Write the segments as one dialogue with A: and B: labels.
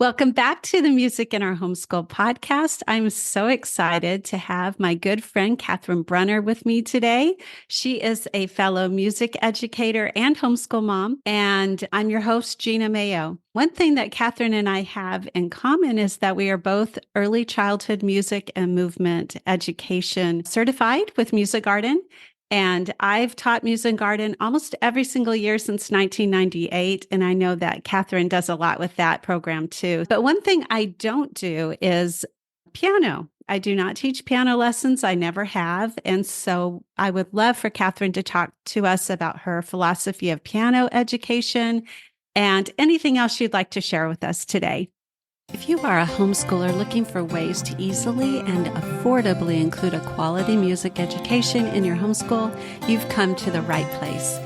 A: Welcome back to the Music in Our Homeschool podcast. I'm so excited to have my good friend, Kathryn Brunner, with me today. She is a fellow music educator and homeschool mom, and I'm your host, Gena Mayo. One thing that Kathryn and I have in common is that we are both early childhood music and movement education certified with Music Garden. And I've taught Music Garden almost every single year since 1998. And I know that Kathryn does a lot with that program too. But one thing I don't do is piano. I do not teach piano lessons. I never have. And so I would love for Kathryn to talk to us about her philosophy of piano education and anything else you'd like to share with us today. If you are a homeschooler looking for ways to easily and affordably include a quality music education in your homeschool, you've come to the right place.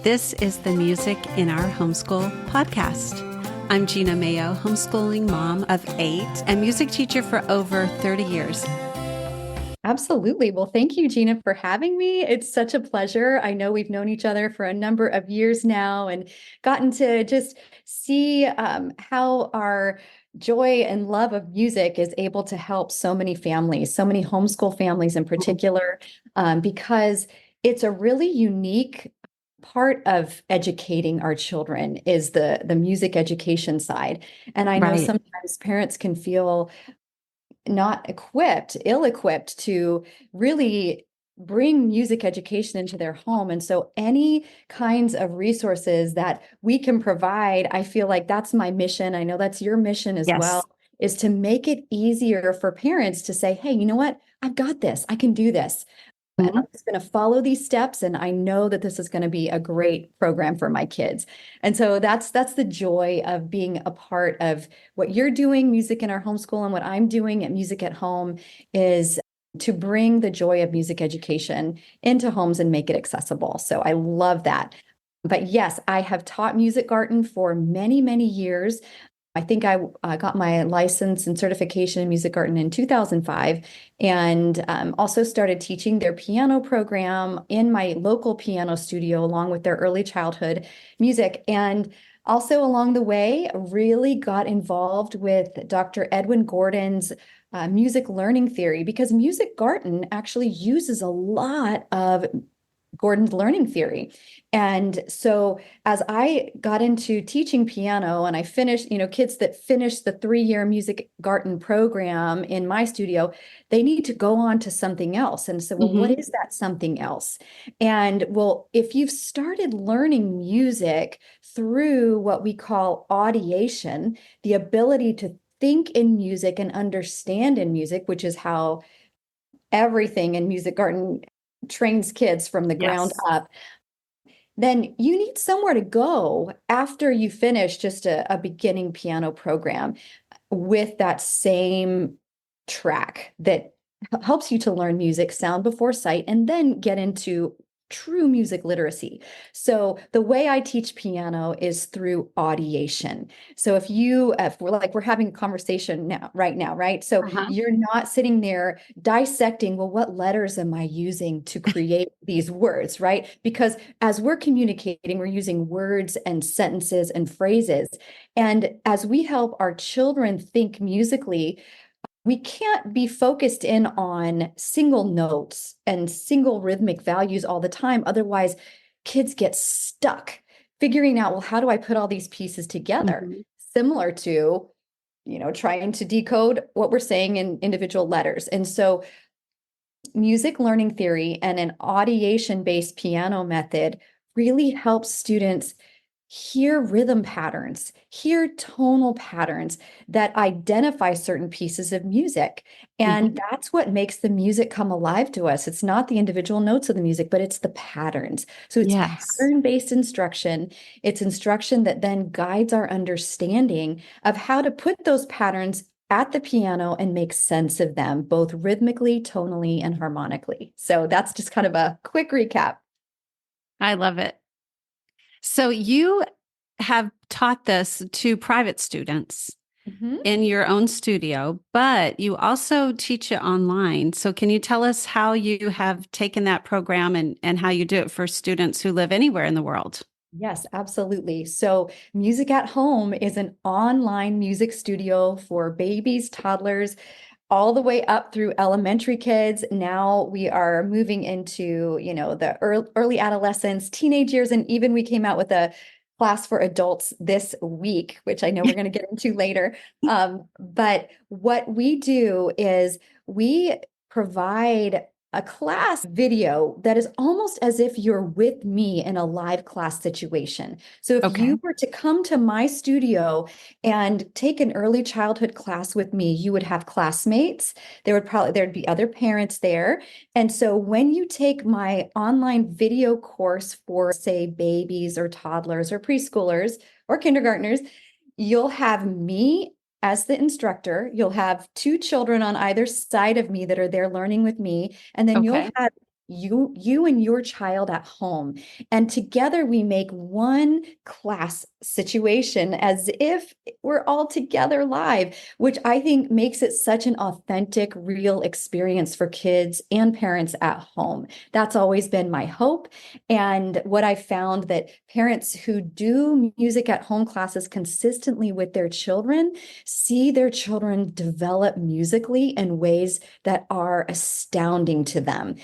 A: This is the Music in Our Homeschool podcast. I'm Gena Mayo, homeschooling mom of 8 and music teacher for over 30 years.
B: Absolutely. Well, thank you, Gena, for having me. It's such a pleasure. I know we've known each other for a number of years now and gotten to just see how our joy and love of music is able to help so many families, so many homeschool families in particular, because it's a really unique part of educating our is the music education side. And I know
A: Right.
B: sometimes parents can feel not ill-equipped to really bring music education into their home. And so any kinds of resources that we can provide, I feel like that's my mission. I know that's your mission as
A: Yes.
B: well, is to make it easier for parents to say, hey, you know what? I've got this. I can do this. And I'm just going to follow these steps, and I know that this is going to be a great program for my kids. And so that's the joy of being a part of what you're doing, Music in Our Homeschool, and what I'm doing at Music at Home is to bring the joy of music education into homes and make it accessible. So I love that. But yes, I have taught Music Garden for many, many years. I think I got my license and certification in Music Garden in 2005, and also started teaching their piano program in my local piano studio along with their early childhood music. And also along the way, really got involved with Dr. Edwin Gordon's music learning theory, because Music Garden actually uses a lot of Gordon's learning theory. And so as I got into teaching piano and I finished, kids that finish the 3-year Music Garden program in my studio, they need to go on to something else. And so, well, what is that something else? And well, if you've started learning music through what we call audiation, the ability to think in music and understand in music, which is how everything in Music Garden trains kids from the ground
A: Yes.
B: up, then you need somewhere to go after you finish just a beginning piano program with that same track that helps you to learn music, sound before sight, and then get into true music literacy. So the way I teach piano is through audiation. So if we're having a conversation right now, right? So
A: Uh-huh.
B: you're not sitting there dissecting, well, what letters am I using to create these words, right? Because as we're communicating, we're using words and sentences and phrases. And as we help our children think musically, we can't be focused in on single notes and single rhythmic values all the time. Otherwise, kids get stuck figuring out, well, how do I put all these pieces together?
A: Mhm.
B: Similar to, trying to decode what we're saying in individual letters. And so music learning theory and an audiation-based piano method really helps students hear rhythm patterns, hear tonal patterns that identify certain pieces of music. And
A: Mhm.
B: that's what makes the music come alive to us. It's not the individual notes of the music, but it's the patterns. So it's
A: Yes.
B: pattern-based instruction. It's instruction that then guides our understanding of how to put those patterns at the piano and make sense of them, both rhythmically, tonally, and harmonically. So that's just kind of a quick recap.
A: I love it. So you have taught this to private students
B: Mhm.
A: in your own studio, but you also teach it online. So can you tell us how you have taken that program and how you do it for students who live anywhere in the world?
B: Yes, absolutely. So, MusiK at Home is an online music studio for babies, toddlers, all the way up through elementary kids. Now we are moving into, the early adolescence, teenage years, and even we came out with a class for adults this week, which I know we're going to get into later. But what we do is we provide a class video that is almost as if you're with me in a live class situation. So if
A: Okay.
B: you were to come to my studio and take an early childhood class with me, you would have classmates. There'd be other parents there. And so when you take my online video course for, say, babies or toddlers or preschoolers or kindergartners, you'll have me as the instructor. You'll have two children on either side of me that are there learning with me. And then you'll
A: Okay.
B: have you and your child at home. And together we make one class situation as if we're all together live, which I think makes it such an authentic, real experience for kids and parents at home. That's always been my hope. And what I found that parents who do music at home classes consistently with their children see their children develop musically in ways that are astounding to them.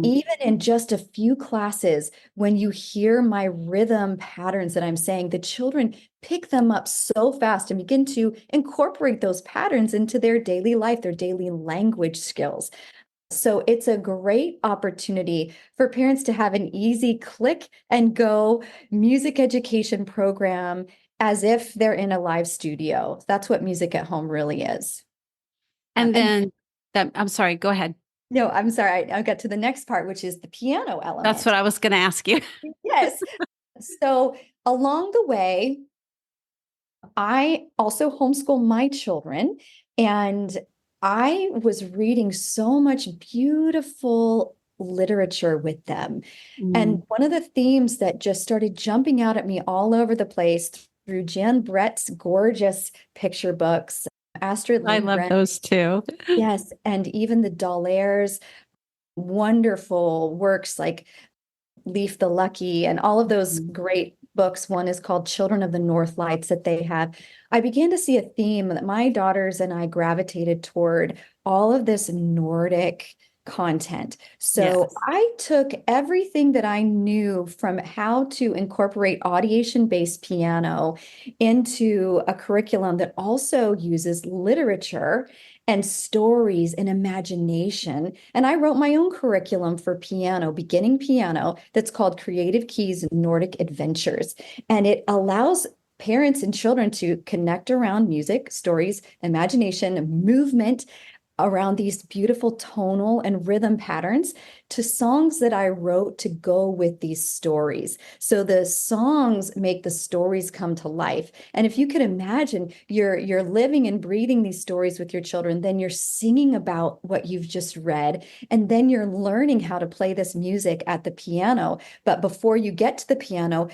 B: Even in just a few classes, when you hear my rhythm patterns that I'm saying, the children pick them up so fast and begin to incorporate those patterns into their daily life, their daily language skills. So it's a great opportunity for parents to have an easy click and go music education program as if they're in a live studio. That's what music at home really is.
A: And
B: And
A: then I'm sorry, go ahead.
B: no, I'm sorry, I got to the next part, which is the piano
A: That's
B: element.
A: what I was going to ask you.
B: Yes. So along the way, I also homeschool my children, and I was reading so much beautiful literature with them.
A: Mm,
B: And one of the themes that just started jumping out at me all over the place through Jan Brett's gorgeous picture books, Astrid
A: I love
B: Lindgren,
A: those too.
B: yes, and even the Dallaires' wonderful works like Leaf the Lucky and all of those
A: Mm,
B: great books. One is called Children of the North Lights that they have. I began to see a theme that my daughters and I gravitated toward all of this Nordic content. So
A: yes.
B: I took everything that I knew from how to incorporate audiation-based piano into a curriculum that also uses literature and stories and imagination. And I wrote my own curriculum for piano, beginning piano, that's called Creative Keys Nordic Adventures. And it allows parents and children to connect around music, stories, imagination, movement, around these beautiful tonal and rhythm patterns to songs that I wrote to go with these stories. So the songs make the stories come to life. And if you could imagine you're living and breathing these stories with your children, then you're singing about what you've just read, and then you're learning how to play this music at the piano. But before you get to the piano,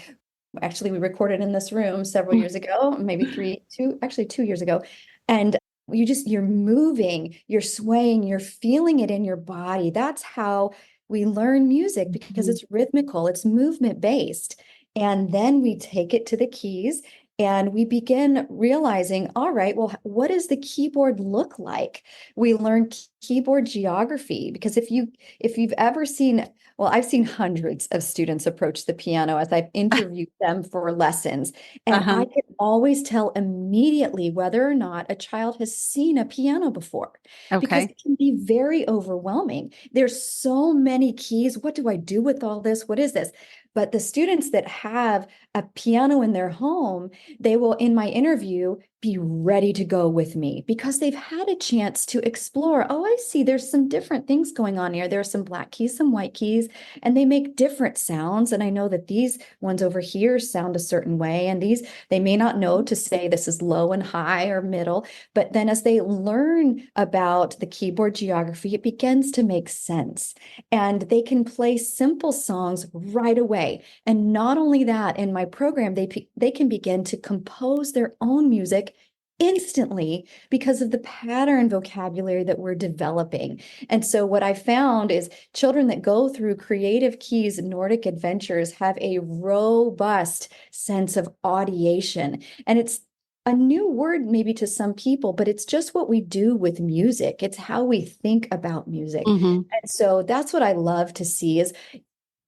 B: actually we recorded in this room several years ago, maybe actually 2 years ago. And you're moving, you're swaying, you're feeling it in your body. That's how we learn music because
A: Mhm.
B: it's rhythmical, it's movement based. And then we take it to the keys and we begin realizing, all right, well, what does the keyboard look like? We learn keyboard geography because if you've ever seen, well, I've seen hundreds of students approach the piano as I've interviewed them for lessons, and I
A: Uh-huh.
B: can always tell immediately whether or not a child has seen a piano before because
A: Okay.
B: it can be very overwhelming. There's so many keys. What do I do with all this? What is this? But the students that have a piano in their home, they will, in my interview, be ready to go with me because they've had a chance to explore. Oh, I see. There's some different things going on here. There are some black keys, some white keys, and they make different sounds. And I know that these ones over here sound a certain way, and these they may not know to say this is low and high or middle. But then as they learn about the keyboard geography, it begins to make sense. And they can play simple songs right away. And not only that, in my program, they can begin to compose their own music instantly because of the pattern vocabulary that we're developing. And so what I found is children that go through Creative Keys Nordic Adventures have a robust sense of audiation. And it's a new word maybe to some people, but it's just what we do with music. It's how we think about music.
A: Mm-hmm.
B: And so that's what I love to see is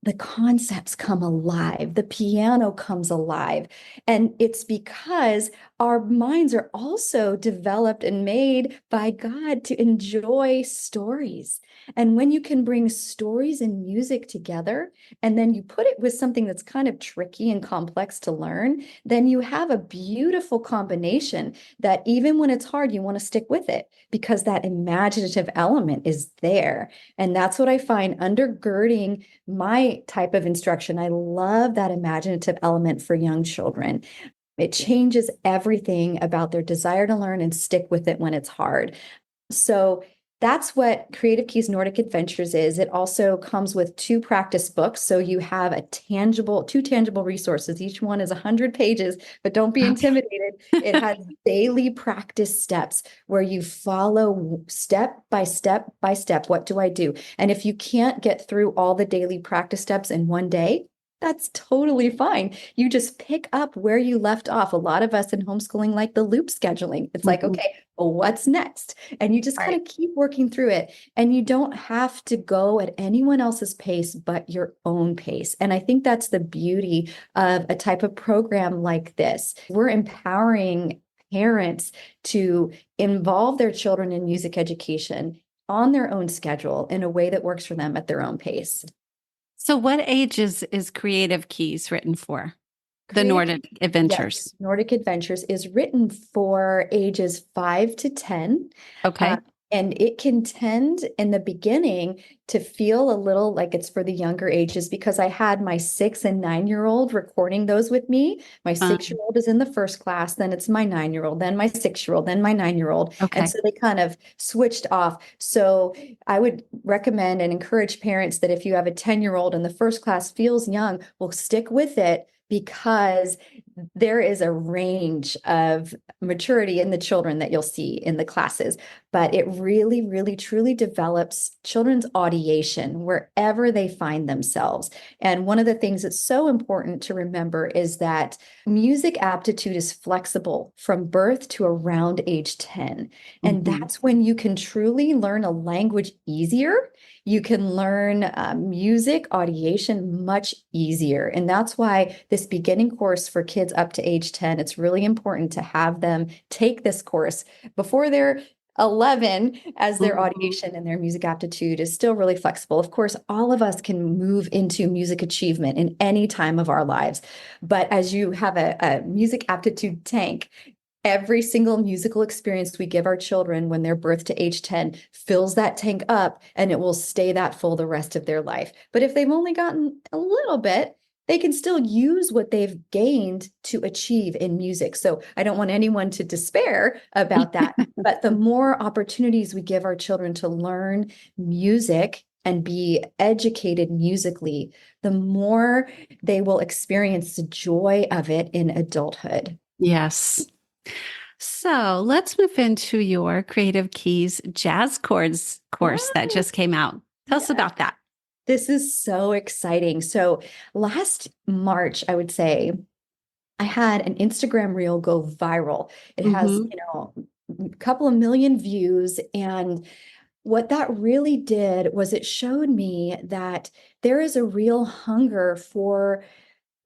B: the concepts come alive, the piano comes alive. And it's because our minds are also developed and made by God to enjoy stories. And when you can bring stories and music together, and then you put it with something that's kind of tricky and complex to learn, then you have a beautiful combination that even when it's hard, you want to stick with it because that imaginative element is there. And that's what I find undergirding my type of instruction. I love that imaginative element for young children. It changes everything about their desire to learn and stick with it when it's hard. So that's what Creative Keys Nordic Adventures is. It also comes with 2 practice books. So you have two tangible resources. Each one is 100 pages, but don't be intimidated. It has daily practice steps where you follow step by step by step. What do I do? And if you can't get through all the daily practice steps in one day, that's totally fine. You just pick up where you left off. A lot of us in homeschooling like the loop scheduling. It's like, okay, well, what's next? And you just kind of keep working through it. And you don't have to go at anyone else's pace but your own pace. And I think that's the beauty of a type of program like this. We're empowering parents to involve their children in music education on their own schedule in a way that works for them at their own pace.
A: So what ages is Creative Keys written for? The
B: Creative
A: Nordic Adventures.
B: Yes, Nordic Adventures is written for ages 5 to 10.
A: Okay.
B: And it can tend in the beginning to feel a little like it's for the younger ages because I had my 6 and 9-year-old recording those with me. My 6-year-old is in the first class, then it's my 9-year-old, then my 6-year-old, then my 9-year-old.
A: Okay.
B: And so they kind of switched off. So I would recommend and encourage parents that if you have a 10-year-old and the first class feels young, well, stick with it because there is a range of maturity in the children that you'll see in the classes, but it really, really, truly develops children's audiation wherever they find themselves. And one of the things that's so important to remember is that music aptitude is flexible from birth to around age 10. And that's when you can truly learn a language easier. You can learn music audiation much easier. And that's why this beginning course for kids up to age 10, it's really important to have them take this course before they're 11, as their audiation and their music aptitude is still really flexible. Of course, all of us can move into music achievement in any time of our lives. But as you have a music aptitude tank, every single musical experience we give our children when they're birthed to age 10 fills that tank up, and it will stay that full the rest of their life. But if they've only gotten a little bit, they can still use what they've gained to achieve in music. So I don't want anyone to despair about that. But the more opportunities we give our children to learn music and be educated musically, the more they will experience the joy of it in adulthood.
A: Yes. So let's move into your Creative Keys Jazz Chords course that just came out. Tell us about that.
B: This is so exciting. So last March, I would say, I had an Instagram reel go viral. It has, a couple of million views. And what that really did was it showed me that there is a real hunger for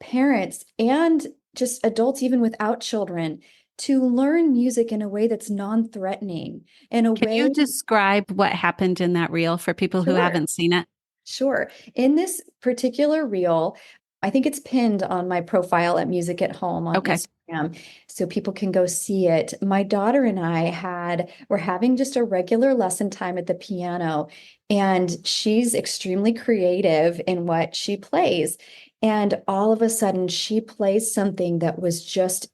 B: parents and just adults, even without children, to learn music in a way that's non-threatening, in a
A: Can
B: way.
A: you describe what happened in that reel for people who haven't seen it?
B: Sure. In this particular reel, I think it's pinned on my profile at MusiK at Home on Instagram, so people can go see it. My daughter and I were having just a regular lesson time at the piano, and she's extremely creative in what she plays. And all of a sudden, she plays something that was just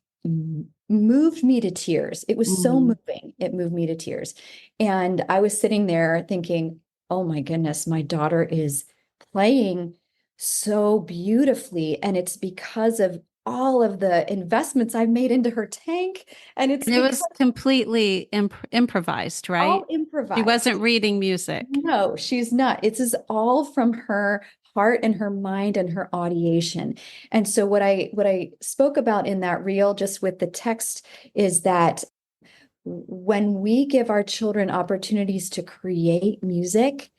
B: moved me to tears. It was so moving. It moved me to tears. And I was sitting there thinking, oh my goodness, my daughter is playing so beautifully. And it's because of all of the investments I've made into her tank. And it's
A: And it
B: because
A: was completely improvised,
B: all
A: right? She
B: improvised.
A: wasn't reading music.
B: No, she's not. It's is all from her heart and her mind and her audiation. And so what I spoke about in that reel, just with the text, is that when we give our children opportunities to create music,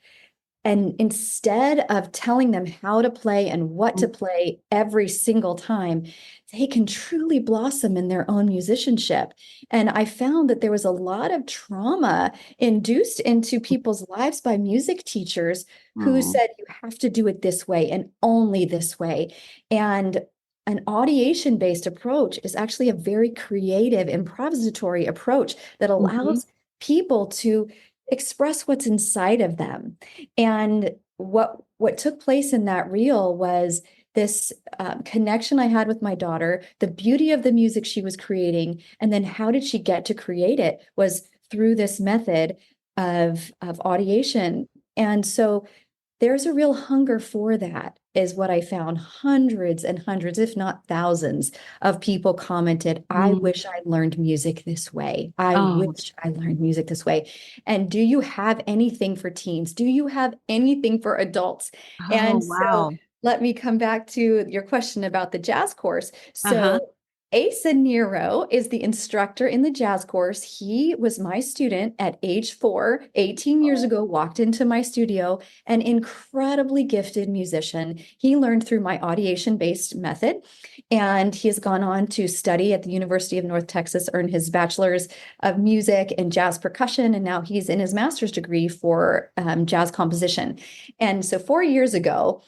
B: and instead of telling them how to play and what to play every single time, they can truly blossom in their own musicianship. And I found that there was a lot of trauma induced into people's lives by music teachers who
A: Oh.
B: said, you have to do it this way and only this way. And an audiation based approach is actually a very creative, improvisatory approach that
A: Mhm.
B: allows people to express what's inside of them. And what took place in that reel was this connection I had with my daughter, the beauty of the music she was creating, and then how did she get to create it was through this method of audiation. And so there's a real hunger for that, is what I found. Hundreds and hundreds, if not thousands, of people commented, I
A: Mm.
B: wish I learned music this way. I
A: Oh,
B: wish I learned music this way. And do you have anything for teens? Do you have anything for adults?
A: oh,
B: And so
A: wow.
B: let me come back to your question about the jazz course.
A: Uh-huh.
B: So Asa Nero is the instructor in the jazz course. He was my student at age 4, 18 years ago, walked into my studio, an incredibly gifted musician. He learned through my audiation-based method, and he has gone on to study at the University of North Texas, earn his bachelor's of music and jazz percussion, and now he's in his master's degree for jazz composition. And so 4 years ago,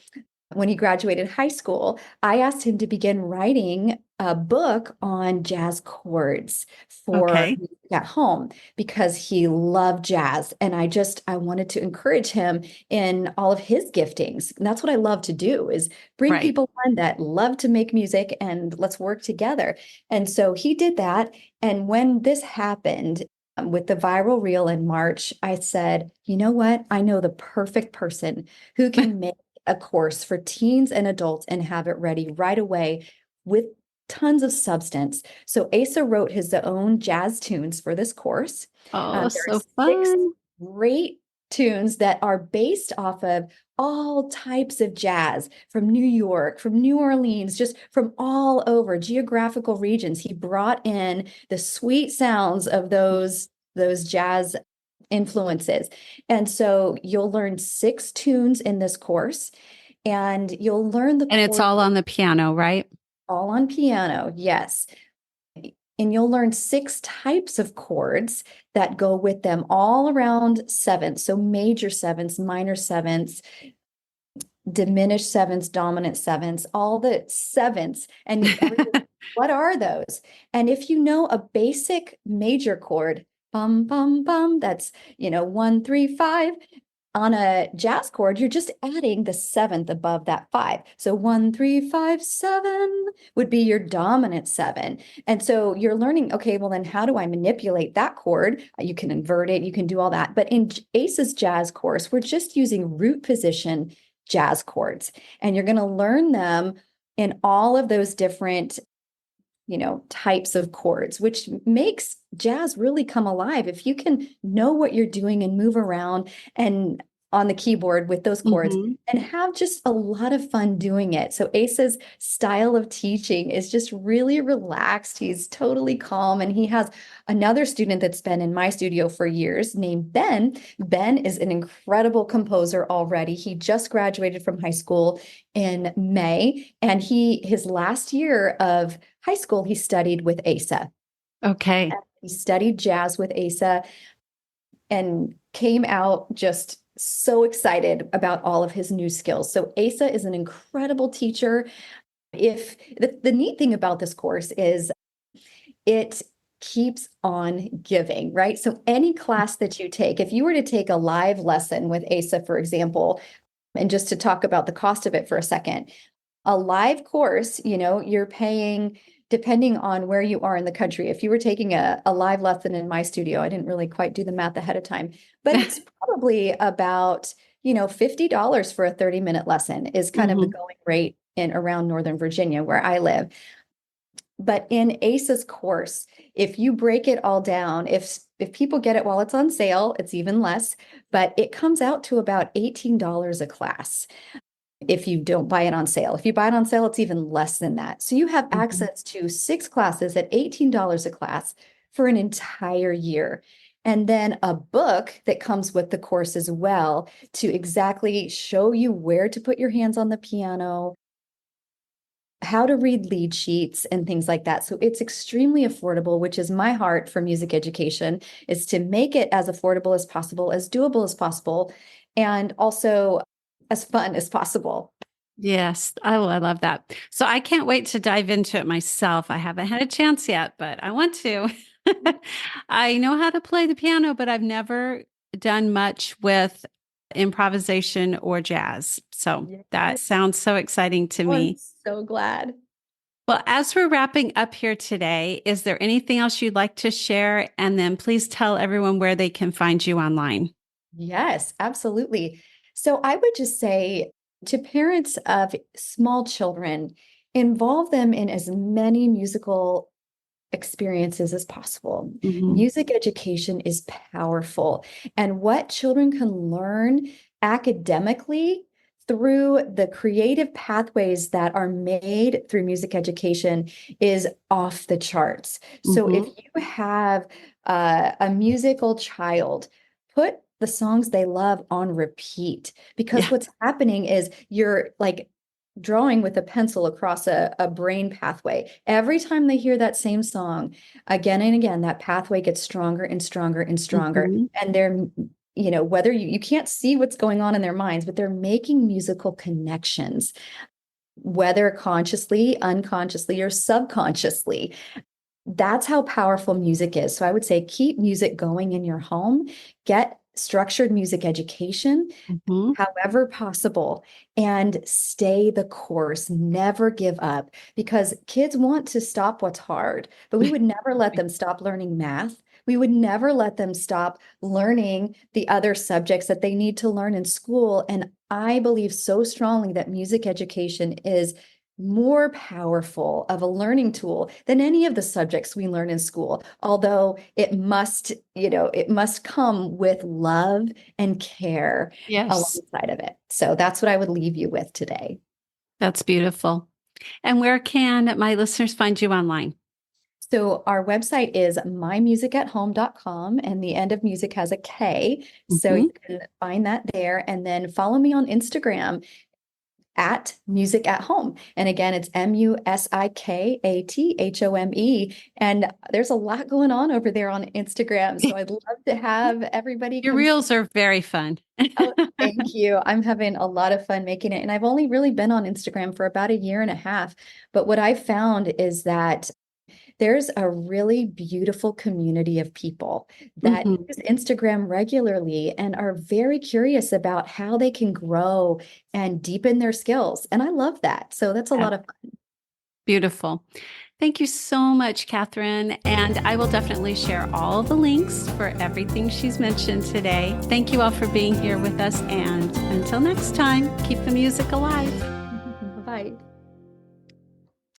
B: when he graduated high school, I asked him to begin writing a book on jazz chords for
A: Okay.
B: music at home because he loved jazz. And I wanted to encourage him in all of his giftings. And that's what I love to do, is bring
A: Right.
B: people on that love to make music and let's work together. And so he did that. And when this happened, with the viral reel in March, I said, you know what? I know the perfect person who can make a course for teens and adults and have it ready right away with tons of substance. So Asa wrote his own jazz tunes for this course.
A: Oh,
B: There
A: so
B: are 6
A: fun.
B: great tunes that are based off of all types of jazz from New York, from New Orleans, just from all over geographical regions. He brought in the sweet sounds of those jazz influences. And so you'll learn 6 tunes in this course, and you'll learn the
A: And it's
B: chords
A: all on the piano, right?
B: all on piano. Yes. And you'll learn 6 types of chords that go with them all around sevenths. So major sevenths, minor sevenths, diminished sevenths, dominant sevenths, all the sevenths. And what are those? And if you know a basic major chord, bum, bum, bum, that's, 1, 3, 5. On a jazz chord, you're just adding the 7th above that 5. So 1, 3, 5, 7 would be your dominant 7. And so you're learning, okay, well, then how do I manipulate that chord? You can invert it, you can do all that. But in Ace's jazz course, we're just using root position jazz chords. And you're going to learn them in all of those different types of chords, which makes jazz really come alive. If you can know what you're doing and move around and on the keyboard with those chords
A: Hmm.
B: and have just a lot of fun doing it. So Asa's style of teaching is just really relaxed. He's totally calm. And he has another student that's been in my studio for years named Ben. Ben is an incredible composer already. He just graduated from high school in May, and his last year of high school, he studied with Asa.
A: Okay.
B: He studied jazz with Asa and came out just so excited about all of his new skills. So Asa is an incredible teacher. If the neat thing about this course is it keeps on giving, right? So any class that you take, if you were to take a live lesson with Asa, for example, and just to talk about the cost of it for a second, a live course, you're paying, depending on where you are in the country. If you were taking a live lesson in my studio, I didn't really quite do the math ahead of time, but it's probably about, $50 for a 30-minute lesson is kind of the
A: Hmm.
B: going rate in around Northern Virginia where I live. But in Asa's course, if you break it all down, if people get it while it's on sale, it's even less, but it comes out to about $18 a class if you don't buy it on sale. If you buy it on sale, it's even less than that. So you have access to 6 classes at $18 a class for an entire year. And then a book that comes with the course as well to exactly show you where to put your hands on the piano, how to read lead sheets and things like that. So it's extremely affordable, which is my heart for music education, is to make it as affordable as possible, as doable as possible, and also as fun as possible.
A: Yes. Oh, I love that. So I can't wait to dive into it myself. I haven't had a chance yet, but I want to. I know how to play the piano, but I've never done much with improvisation or jazz. So that sounds so exciting to
B: Oh, I'm
A: me.
B: so glad.
A: Well, as we're wrapping up here today, is there anything else you'd like to share? And then please tell everyone where they can find you online.
B: Yes, absolutely. So I would just say to parents of small children, involve them in as many musical experiences as possible.
A: Mhm.
B: Music education is powerful, and what children can learn academically through the creative pathways that are made through music education is off the charts. So if
A: Mhm.
B: you have a musical child, put the songs they love on repeat, because
A: Yeah.
B: what's happening is you're like drawing with a pencil across a brain pathway. Every time they hear that same song again and again, that pathway gets stronger and stronger and stronger.
A: Mhm.
B: And they're, whether you can't see what's going on in their minds, but they're making musical connections, whether consciously, unconsciously, or subconsciously. That's how powerful music is. So I would say keep music going in your home, get structured music education,
A: Mhm.
B: however possible, and stay the course. Never give up, because kids want to stop what's hard, but we would never let them stop learning math. We would never let them stop learning the other subjects that they need to learn in school. And I believe so strongly that music education is more powerful of a learning tool than any of the subjects we learn in school. Although it must come with love and care
A: Yes,
B: alongside of it. So that's what I would leave you with today.
A: that's beautiful. And where can my listeners find you online?
B: So our website is mymusikathome.com, and the end of music has a K. So
A: Mhm.
B: you can find that there, and then follow me on Instagram at MusiK at Home. And again, it's MusikAthome. And there's a lot going on over there on Instagram. So I'd love to have everybody
A: Your
B: come.
A: reels are very fun.
B: Oh, thank you. I'm having a lot of fun making it. And I've only really been on Instagram for about a year and a half. But what I've found is that there's a really beautiful community of people that
A: Mhm.
B: use Instagram regularly and are very curious about how they can grow and deepen their skills. And I love that. So that's a
A: Yeah,
B: lot of fun.
A: beautiful. Thank you so much, Kathryn. And I will definitely share all the links for everything she's mentioned today. Thank you all for being here with us. And until next time, keep the music alive.